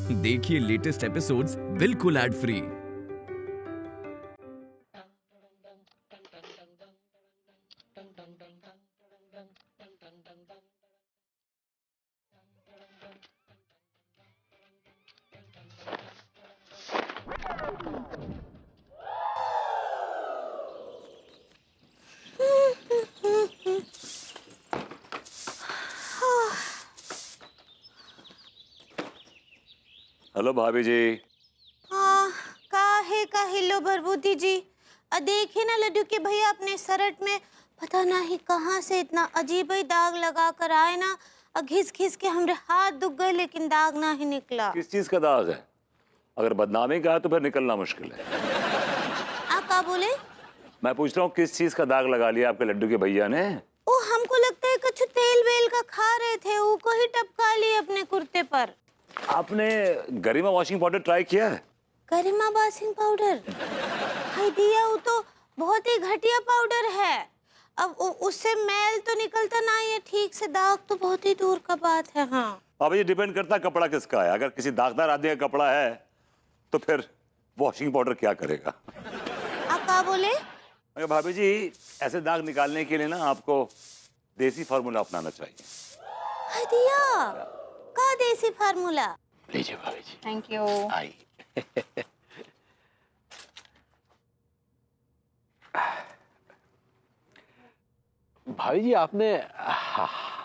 देखिए latest episodes बिल्कुल ad free. Hello भाभी जी। हाँ, का हेलो भरभूति जी। देखिए ना लड्डू के भैया अपने शर्ट में पता नहीं कहाँ से इतना अजीब ही दाग लगा कर आए ना। घिस घिस के हमरे हाथ दुख गए लेकिन दाग ना ही निकला। किस चीज का दाग है? अगर बदनामी का है तो फिर निकलना मुश्किल है। आप क्या बोले? मैं पूछ रहा हूँ किस चीज का दाग लगा लिया आपके लड्डू के भैया ने? वो हमको लगता है कुछ तेल वेल का खा रहे थे, वो को ही टपका लिए अपने कुर्ते पर। आपने गरिमा वॉशिंग पाउडर ट्राई किया है? गरिमा वॉशिंग पाउडर? हाय दिया, वो तो बहुत ही घटिया पाउडर है। अब उससे मैल तो निकलता नहीं है ठीक से, दाग तो बहुत ही दूर का बात है। हाँ भाभी जी, डिपेंड करता है कपड़ा किसका है। अगर किसी दागदार आदमी का कपड़ा है तो फिर वॉशिंग पाउडर क्या करेगा। आप क्या बोले? अगर भाभी जी, ऐसे दाग निकालने के लिए ना आपको देसी फार्मूला अपनाना चाहिए। हाय दिया, का देसी फार्मूला? लीजिए भाभी जी। Thank you. आई। भाभी जी, आपने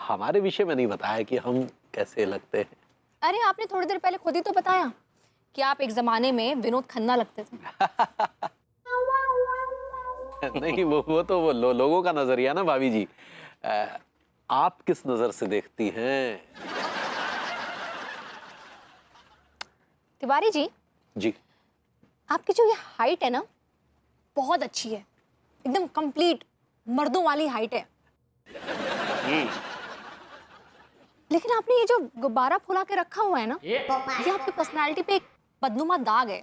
हमारे विषय में नहीं बताया कि हम कैसे लगते हैं। अरे आपने थोड़ी देर पहले खुद ही तो बताया कि आप एक जमाने में विनोद खन्ना लगते थे। नहीं, वो तो लोगों का नजरिया ना भाभी जी। आप किस नजर से देखती हैं? तिवारी जी, जी। आपकी जो ये हाइट है ना, बहुत अच्छी है, एकदम कंप्लीट मर्दों वाली हाइट है। लेकिन आपने ये जो गुब्बारा फुला के रखा हुआ है ना, ये आपकी पर्सनालिटी पे एक बदनुमा दाग है।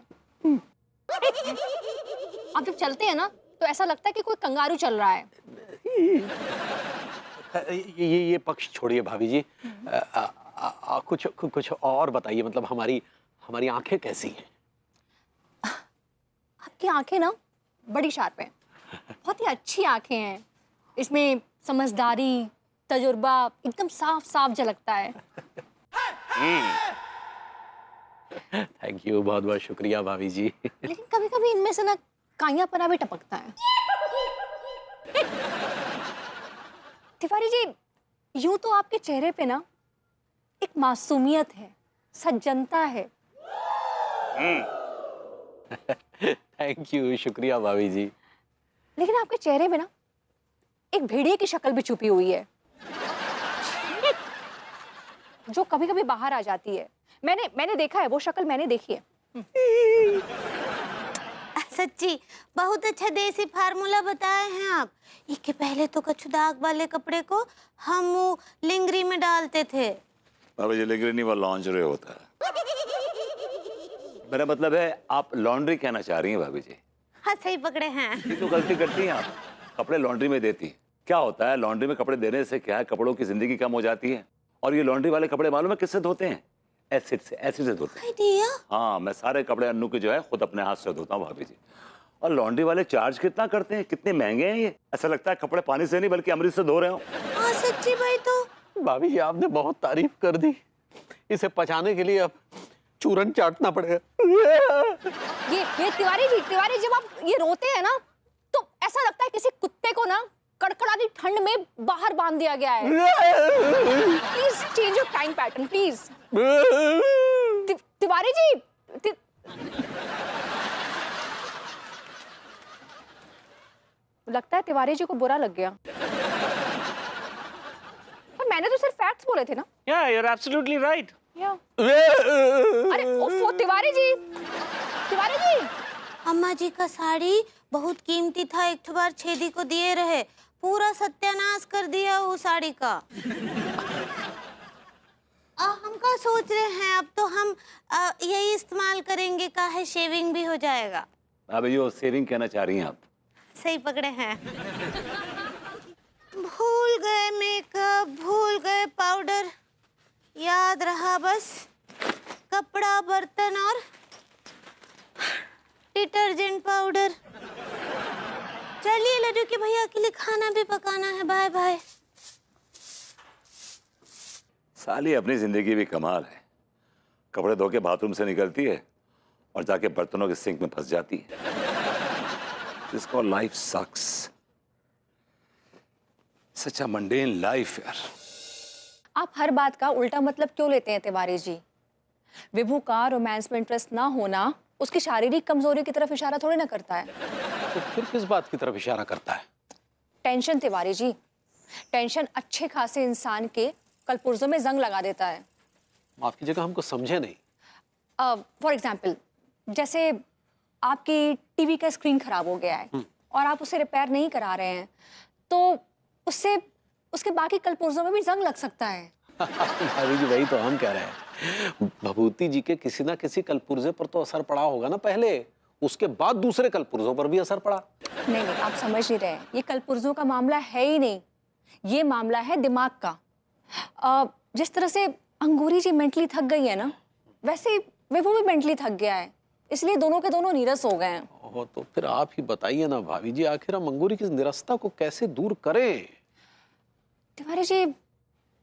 आप जब चलते हैं ना तो ऐसा लगता है कि कोई कंगारू चल रहा है। ये पक्ष छोड़िए भाभी जी। कुछ और बताइए। मतलब हमारी आंखें कैसी हैं? आपकी आंखें ना बड़ी शार्प हैं, बहुत ही अच्छी आंखें हैं। इसमें समझदारी, तजुर्बा एकदम साफ साफ झलकता है। थैंक यू, बहुत बहुत शुक्रिया भाभी जी। लेकिन कभी कभी इनमें से ना काइयापना भी टपकता है। तिवारी जी, यूं तो आपके चेहरे पे ना एक मासूमियत है, सज्जनता है। थैंक यू, शुक्रिया भाभी जी। लेकिन आपके चेहरे में ना एक भेड़िए की शक्ल भी छुपी हुई है, जो कभी कभी बाहर आ जाती है। मैंने देखा है, वो शक्ल मैंने देखी है। सच्ची बहुत अच्छा देसी फार्मूला बताए हैं आप। इसके पहले तो कछु दाग वाले कपड़े को हम वो लिंगरी में डालते थे। भाभी जी, लिंगरी नहीं, वो लॉन्जरे होता है। मेरा मतलब है आप लॉन्ड्री कहना चाह रही हैं भाभी जी। हाँ सही पकड़े हैं। ये तो गलती करती हैं आप, कपड़े लॉन्ड्री में देती। क्या होता है लॉन्ड्री में कपड़े देने से, क्या है, कपड़ों की जिंदगी कम हो जाती है। और ये लॉन्ड्री वाले कपड़े मालूम है किससे धोते हैं? एसिड से धोते हैं। दिया? हाँ, मैं सारे कपड़े अन्नू के जो है खुद अपने हाथ से धोता हूँ भाभी जी। और लॉन्ड्री वाले चार्ज कितना करते हैं, कितने महंगे हैं ये। ऐसा लगता है कपड़े पानी से नहीं बल्कि अमृत से धो रहे हो। हाँ सच्ची भाई। तो भाभी जी, आपने बहुत तारीफ कर दी। इसे पचाने के लिए अब चूरन चाटना पड़ेगा। ये तिवारी जी, जब आप ये रोते हैं ना तो ऐसा लगता है किसी कुत्ते को ना कड़कड़ाती ठंड में बाहर बांध दिया गया है। Please change your time pattern please. Tiwari ji, लगता है तिवारी जी को बुरा लग गया। पर मैंने तो सिर्फ फैक्ट्स बोले थे ना। Yeah, you're absolutely right. अरे ओफो तिवारी जी। अम्मा जी का साड़ी बहुत कीमती था, एक बार छेदी को दिए रहे, पूरा सत्यानाश कर दिया वो साड़ी का। हम क्या सोच रहे हैं, अब तो हम यही इस्तेमाल करेंगे, का है शेविंग भी हो जाएगा। अभी जो सेविंग कहना चाह रही हैं आप? सही पकड़े हैं। भूल गए मेकअप, भूल गए पाउडर, याद रहा बस कपड़ा, बर्तन और डिटर्जेंट पाउडर। चलिए लड्डू के भैया के लिए खाना भी पकाना है। Bye bye. साली अपनी जिंदगी भी कमाल है, कपड़े धो के बाथरूम से निकलती है और जाके बर्तनों के सिंक में फंस जाती है। जिसको लाइफ सक्स, सच अ मंडेन लाइफ यार। आप हर बात का उल्टा मतलब क्यों लेते हैं तिवारी जी? विभू का रोमांस में इंटरेस्ट ना होना उसकी शारीरिक कमजोरी की तरफ इशारा थोड़ी ना करता है। तो फिर किस बात की तरफ इशारा करता है? टेंशन तिवारी जी, टेंशन अच्छे खासे इंसान के कलपुर्जों में जंग लगा देता है। माफ कीजिएगा, हमको समझे नहीं। फॉर एग्जाम्पल, जैसे आपकी टीवी का स्क्रीन खराब हो गया है और आप उसे रिपेयर नहीं करा रहे हैं, तो उससे उसके बाकी कलपुर्जों में भी जंग लग सकता है। भाभी जी, वही तो हम कह रहे हैं। भभूति जी के किसी ना किसी कलपुर्जे पर तो असर पड़ा होगा ना पहले, उसके बाद दूसरे कलपुर्जों पर भी असर पड़ा। नहीं, आप समझ नहीं रहे। ये कलपुर्जों का मामला है ही नहीं, ये मामला है दिमाग का। जिस तरह से अंगूरी जी मेंटली थक गई है ना, वैसे विभू भी मेंटली थक गया है, इसलिए दोनों के दोनों नीरस हो गए हैं। ओह, तो फिर आप ही बताइए ना भाभी जी, आखिर हम अंगूरी की निरस्ता को कैसे दूर करें? तिवारी जी,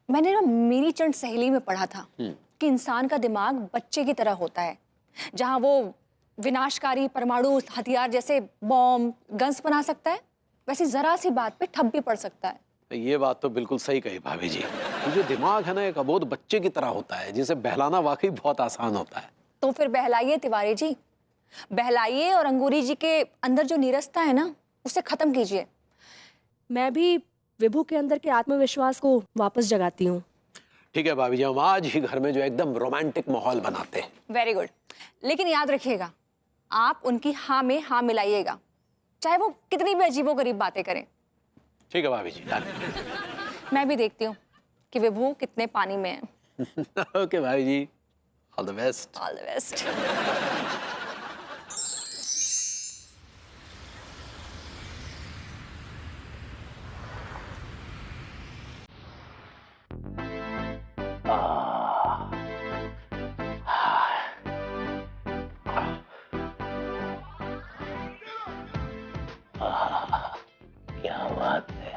मैंने ना मेरी चंद सहेली में पढ़ा था कि इंसान का दिमाग बच्चे की तरह होता है, जहां वो विनाशकारी परमाणु हथियार जैसे बॉम्ब, गन्स बना सकता है, वैसे जरा सी बात पे ठप भी पड़ सकता है। ये बात तो बिल्कुल सही कही भाभी जी। ये जो दिमाग है ना, एक अबोध बच्चे की तरह होता है, जिसे बहलाना वाकई बहुत आसान होता है। तो फिर बहलाइए तिवारी जी, बहलाइए और अंगूरी जी के अंदर जो नीरसता है ना, उसे खत्म कीजिए। मैं भी विभू के अंदर के आत्मविश्वास को वापस जगाती हूँ। ठीक है भाभी जी, हम आज ही घर में जो एकदम रोमांटिक माहौल बनाते हैं। वेरी गुड, लेकिन याद रखिएगा, आप उनकी हाँ में हाँ मिलाइएगा, चाहे वो कितनी भी अजीबोगरीब बातें करें। ठीक है भाभी जी, डन। मैं भी देखती हूँ कि विभू कितने पानी में है। ओके भाभी जी, all the best. All the best. क्या बात है,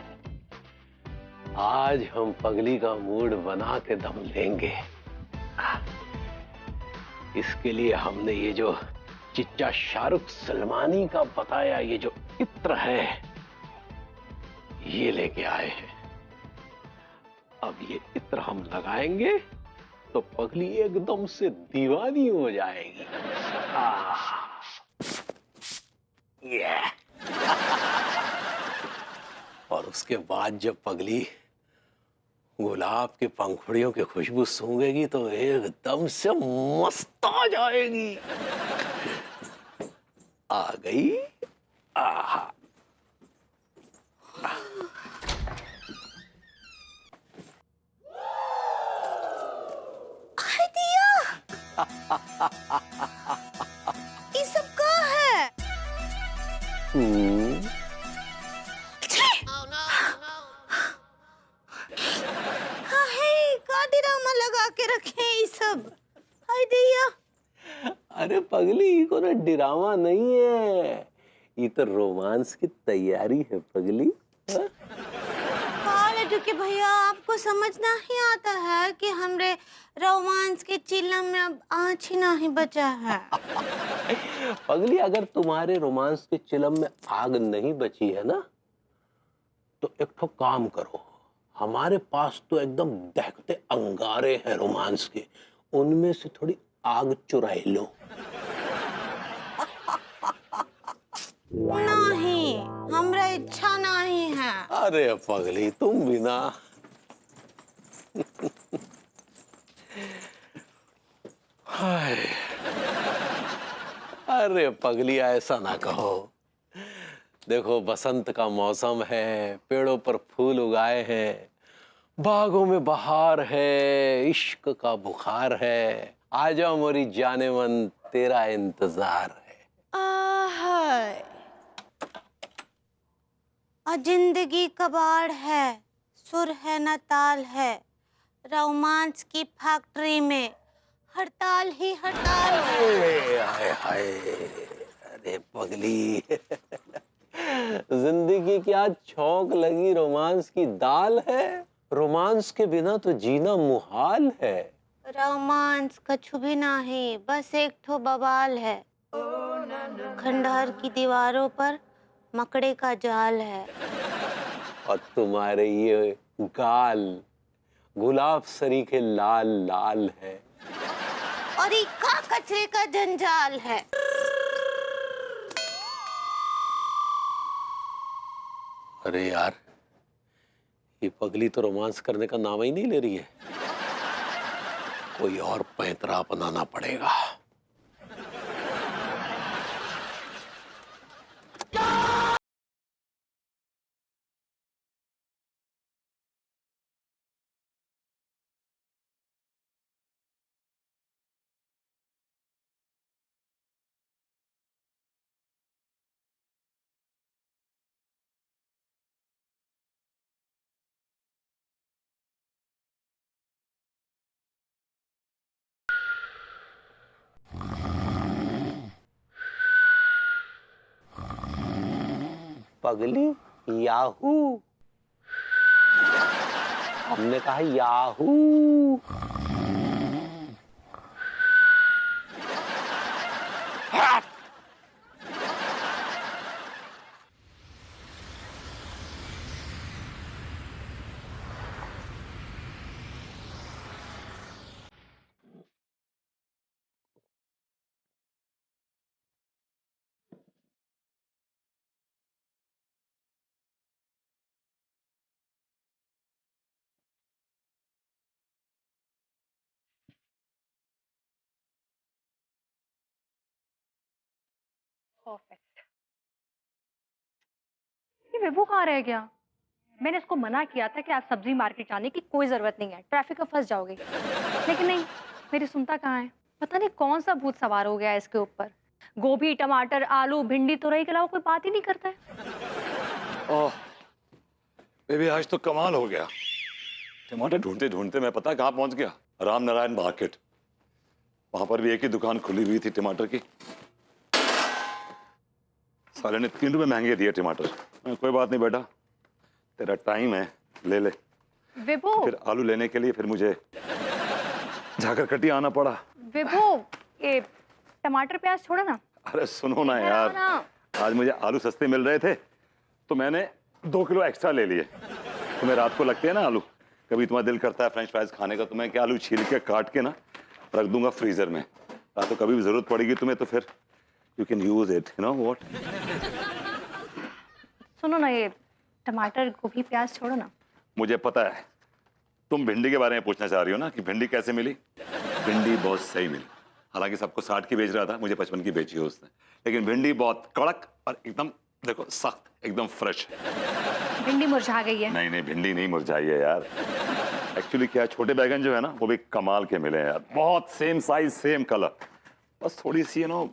आज हम पगली का मूड बना के दम लेंगे। इसके लिए हमने ये जो चिच्चा शाहरुख सलमानी का बताया ये जो इत्र है, ये लेके आए हैं। अब ये इत्र हम लगाएंगे तो पगली एकदम से दीवानी हो जाएगी। और उसके बाद जब पगली गुलाब के पंखुड़ियों की खुशबू सूंघेगी तो एकदम से मस्त आ जाएगी। आ गई। आहा। ये सब का है? का ड्रामा लगा के रखे ये सब? हाय दैया। अरे पगली, कोई ड्रामा नहीं है, ये तो रोमांस की तैयारी है पगली। लड्डू के भैया, आपको समझना ही आता है कि हमरे रोमांस के चिल्लम में अब आँच ही नहीं बचा है। पगली, अगर तुम्हारे रोमांस के चिलम में आग नहीं बची है ना, तो एक ठो काम करो, हमारे पास तो एकदम दहकते अंगारे हैं रोमांस के, उनमें से थोड़ी आग चुराई लो। नहीं, हमरा इच्छा नहीं है। अरे पगली, तुम भी ना। हाय, अरे पगली, ऐसा ना कहो। देखो, बसंत का मौसम है, पेड़ों पर फूल उगाए हैं, बागों में बहार है, इश्क का बुखार है। आजा मोरी जाने मन, तेरा इंतजार है। जिंदगी कबाड़ है, सुर है न ताल है, रोमांस की फैक्ट्री में हड़ताल ही हड़ताल है। हाय हाय, अरे पगली जिंदगी क्या छौंक लगी रोमांस की दाल है। रोमांस के बिना तो जीना मुहाल है। रोमांस कछु भी नहीं, बस एक ठो बवाल है। खंडहर की दीवारों पर मकड़े का जाल है। और तुम्हारे ये गाल गुलाब सरी के लाल लाल है। और ये का कचरे का जंजाल है। अरे यार, ये पगली तो रोमांस करने का नाम ही नहीं ले रही है। कोई और पैंतरा बनाना पड़ेगा। पगली याहू, हमने कहा याहू। परफेक्ट। ये विभू कहाँ रह गया? मैंने इसको मना किया था कि आप सब्जी मार्केट जाने की कोई जरूरत नहीं है, ट्रैफिक में फंस जाओगे, लेकिन नहीं, मेरी सुनता कहाँ है। पता नहीं कौन सा भूत सवार हो गया है इसके ऊपर। गोभी, टमाटर, आलू, भिंडी, तुरई के अलावा कोई बात ही नहीं करता है। ओह बेबी, आज तो कमाल हो गया। टमाटर ढूंढते ढूंढते मैं पता कहाँ पहुंच गया, राम नारायण मार्केट। वहां पर भी एक ही दुकान खुली हुई थी टमाटर की। साले ने 3 रुपए महंगे दिए टमाटर। कोई बात नहीं बेटा, तेरा टाइम है, ले ले। विभू, फिर आलू लेने के लिए फिर मुझे जाकर कटी आना पड़ा। विभू, ये टमाटर प्याज छोड़ो ना। अरे सुनो ना इधर आओ यार, ना। आज मुझे आलू सस्ते मिल रहे थे तो मैंने 2 किलो एक्स्ट्रा ले लिए। तुम्हें रात को लगते हैं ना आलू, कभी तुम्हारा दिल करता है फ्रेंच फ्राइज खाने का, तो मैं क्या आलू छील के काट के ना रख दूंगा फ्रीजर में। रात को कभी भी जरूरत पड़ेगी तुम्हें तो फिर you can use it, you know what. सुनो ना, ये टमाटर, गोभी, प्याज छोड़ो ना। मुझे पता है तुम भिंडी के बारे में पूछना चाह रही हो ना, कि भिंडी कैसे मिली। भिंडी बहुत सही मिली, हालांकि सबको 60 की बेच रहा था, मुझे 55 की बेची है उसने। लेकिन भिंडी बहुत कड़क और एकदम देखो सख्त, एकदम फ्रेश है। भिंडी मुरझा गई है। नहीं नहीं, भिंडी नहीं मुरझाई है यार। एक्चुअली क्या है, छोटे बैगन जो है ना वो भी कमाल के मिले हैं यार, बहुत सेम साइज सेम कलर। बस थोड़ी सी नो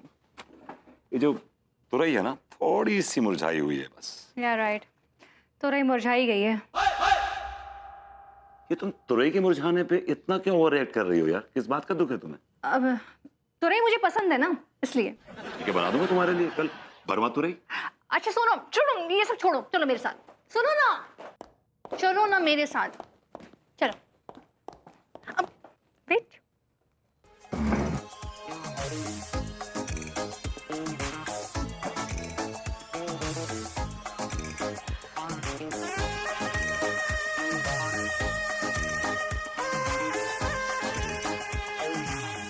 ये जो तुरई है ना थोड़ी सी मुरझाई हुई है बस। या राइट, तुरई मुरझाई गई है। ये तुम तुरई के मुरझाने पे इतना क्यों ओवर रिएक्ट कर रही हो यार, किस बात का दुख है तुम्हें? अब तुरई मुझे पसंद है ना, इसलिए। ठीक है, बना दूंगा तुम्हारे लिए कल भरवा तुरई। अच्छा सुनो, चलो ये सब छोड़ो, चलो मेरे साथ। सुनो ना, चलो ना मेरे साथ, चलो। अब wait,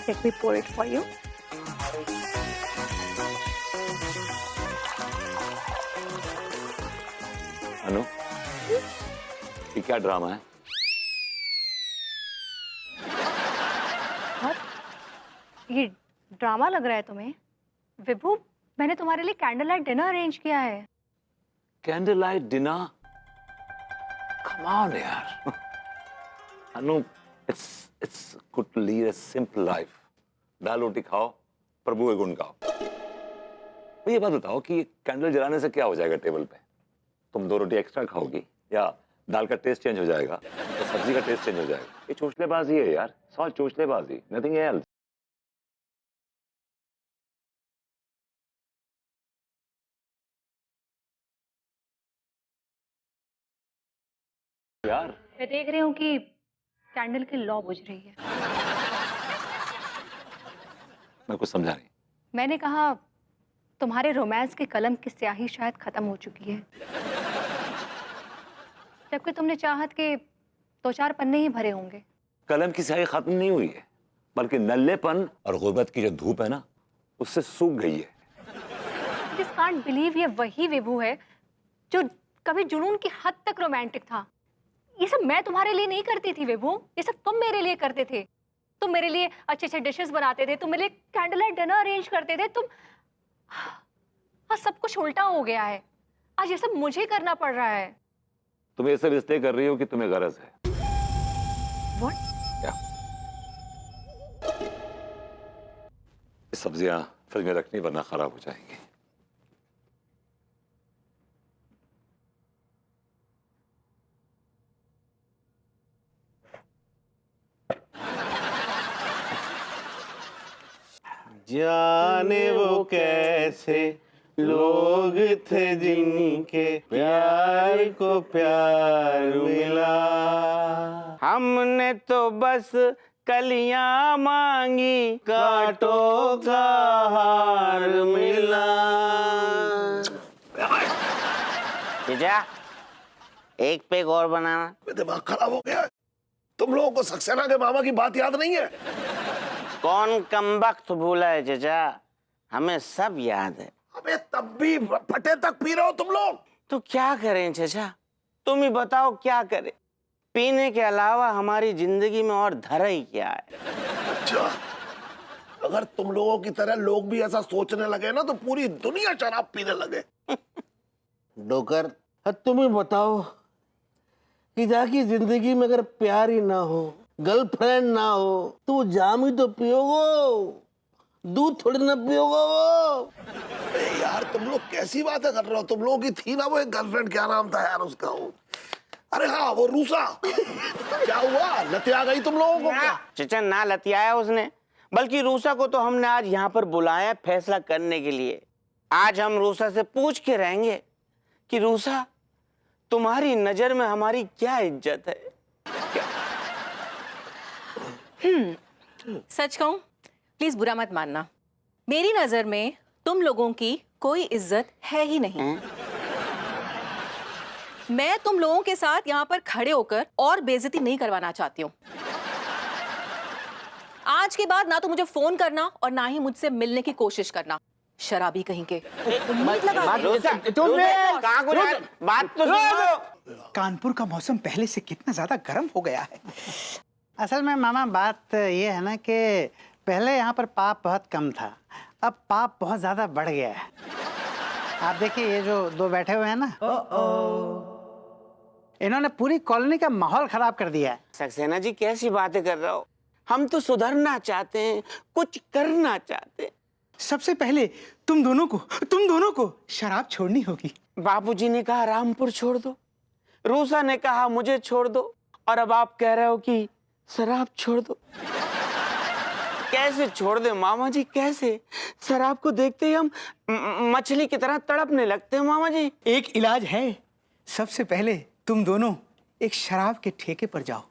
let me pour it for you. Anu, ये क्या ड्रामा है? और ये ड्रामा लग रहा है तुम्हें? विभू, मैंने तुम्हारे लिए कैंडल लाइट डिनर अरेंज किया है। Candle light dinner? Come on यार। अनु, it's good to lead a simple life. दाल रोटी खाओ, प्रभु के गुण गाओ। तो ये बात बताओ कि कैंडल जलाने से क्या हो जाएगा टेबल पे? तुम 2 रोटी एक्स्ट्रा खाओगी या दाल का टेस्ट चेंज हो जाएगा या सब्जी का टेस्ट चेंज हो जाएगा? ये चोचलेबाजी है यार, सॉल चोचलेबाजी, नथिंग एल्स। यार मैं देख रही हूँ कि कैंडल की लौ बुझ रही है। मैं कुछ समझा नहीं। मैंने कहा तुम्हारे रोमांस के कलम की स्याही शायद खत्म हो चुकी है, जबकि तुमने चाहत के 2-4 पन्ने ही भरे होंगे। कलम की स्याही खत्म नहीं हुई है, बल्कि नल्लेपन और गुर्बत की जो धूप है ना, उससे सूख गई है। Just can't believe ये वही विभू है जो कभी जुनून की हद तक रोमांटिक था। ये सब मैं तुम्हारे लिए नहीं करती थी विभू, ये सब तुम मेरे लिए करते थे। तुम मेरे लिए अच्छे अच्छे डिशेस बनाते थे, तुम मेरे लिए कैंडल लाइट डिनर अरेंज करते थे। तुम आज सब कुछ उल्टा हो गया है, आज ये सब मुझे करना पड़ रहा है। तुम ये सब इसलिए कर रही हो कि तुम्हें गरज है। What? क्या? ये सब्जियां फ्रिज में रखनी वरना खराब हो जाएंगी। जाने वो कैसे लोग थे जिनके प्यार को प्यार मिला, हमने तो बस कलियां मांगी कांटों का हार मिला। जीजा एक पेग और बनाना। दिमाग खराब हो गया है। तुम लोगों को सक्सेना के मामा की बात याद नहीं है? कौन कमबख्त भूला है जीजा, हमें सब याद है। अबे तब भी फटे तक पी रहे हो तुम लोग। तो क्या करें चाचा, तुम ही बताओ क्या करें। पीने के अलावा हमारी जिंदगी में और धरा ही क्या है। अच्छा, अगर तुम लोगों की तरह लोग भी ऐसा सोचने लगे ना तो पूरी दुनिया शराब पीने लगे। डोकर तुम ही बताओ कि जाकी जिंदगी में अगर प्यार ही ना हो, गर्लफ्रेंड ना हो, तो वो जाम ही तो पियोगो, दूध थोड़ी ना पियोगो वो। यार तुम लोग कैसी बातें कर रहे हो? तुम लोगों की थी ना वो एक गर्लफ्रेंड, क्या नाम था यार उसका? वो अरे हाँ, वो रूसा। क्या हुआ, लतिया गई तुम लोगों को क्या? चचा ना लतियाया उसने, बल्कि रूसा को तो हमने आज यहाँ पर बुलाया फैसला करने के लिए। आज हम रूसा से पूछ के रहेंगे कि रूसा तुम्हारी नजर में हमारी क्या इज्जत है। सच कहूं, प्लीज बुरा मत मानना, मेरी नजर में तुम लोगों की कोई इज्जत है ही नहीं। मैं तुम लोगों के साथ यहाँ पर खड़े होकर और बेइज्जती नहीं करवाना चाहती हूँ। आज के बाद ना तो मुझे फोन करना और ना ही मुझसे मिलने की कोशिश करना, शराबी कहीं के। उम्मीद लगा बात तो सुनो। कानपुर का मौसम पहले से कितना ज्यादा गर्म हो गया है। असल में मामा बात ये है ना कि पहले यहाँ पर पाप बहुत कम था, अब पाप बहुत ज्यादा बढ़ गया है। आप देखिए ये जो दो बैठे हुए हैं ना, इन्होंने पूरी कॉलोनी का माहौल खराब कर दिया है। सक्सेना जी कैसी बातें कर रहे हो? हम तो सुधरना चाहते हैं, कुछ करना चाहते हैं। सबसे पहले तुम दोनों को शराब छोड़नी होगी। बापूजी ने कहा रामपुर छोड़ दो, रूसा ने कहा मुझे छोड़ दो, और अब आप कह रहे हो कि शराब छोड़ दो। कैसे छोड़ दे मामा जी, कैसे? शराब को देखते ही हम मछली की तरह तड़पने लगते हैं मामा जी। एक इलाज है, सबसे पहले तुम दोनों एक शराब के ठेके पर जाओ।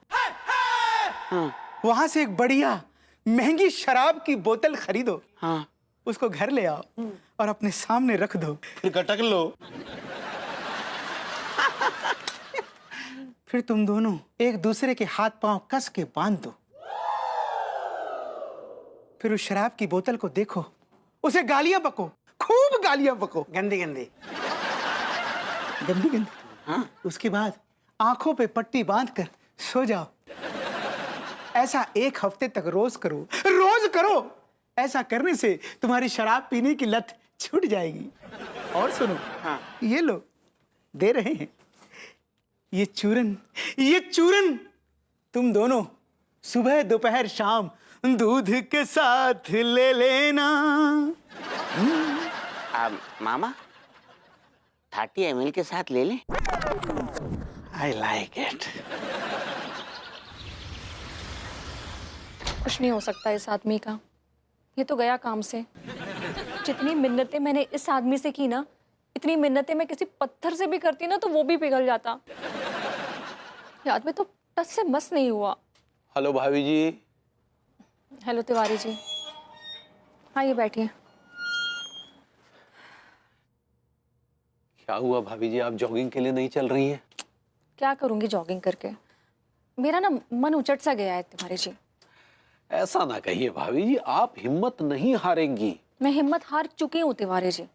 हाँ। वहां से एक बढ़िया महंगी शराब की बोतल खरीदो। हाँ। उसको घर ले आओ और अपने सामने रख दो, गटक लो। फिर तुम दोनों एक दूसरे के हाथ पांव कस के बांध दो। फिर उस शराब की बोतल को देखो, उसे गालियां बको, खूब गालियां बको, गंदी गंदी गंदी गंदी। हाँ। उसके बाद आंखों पे पट्टी बांधकर सो जाओ। ऐसा 1 हफ्ते तक रोज करो। ऐसा करने से तुम्हारी शराब पीने की लत छूट जाएगी। और सुनो, हाँ। ये लो, दे रहे हैं ये चूरन तुम दोनों सुबह दोपहर शाम दूध के साथ ले लेना। मामा 30 ml के साथ ले लें? I like it. कुछ नहीं हो सकता इस आदमी का, ये तो गया काम से। जितनी मिन्नतें मैंने इस आदमी से की ना, इतनी मिन्नतें मैं किसी पत्थर से भी करती ना तो वो भी पिघल जाता। याद में तो टस से मस नहीं हुआ। हेलो भाभी जी। हेलो तिवारी जी, हाँ ये बैठिए। क्या हुआ भाभी जी, आप जॉगिंग के लिए नहीं चल रही हैं? क्या करूंगी जॉगिंग करके, मेरा ना मन उचट सा गया है तिवारी जी। ऐसा ना कहिए भाभी जी, आप हिम्मत नहीं हारेंगी। मैं हिम्मत हार चुकी हूँ तिवारी जी।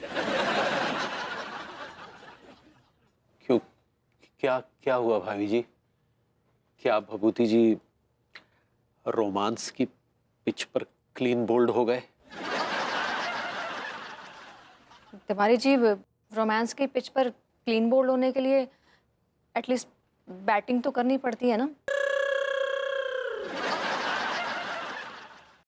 क्यों, क्या क्या हुआ भाभी जी? क्या भभूति जी रोमांस की पिच पर क्लीन बोल्ड हो गए? तिवारी जी, रोमांस की पिच पर क्लीन बोल्ड होने के लिए एटलीस्ट बैटिंग तो करनी पड़ती है ना।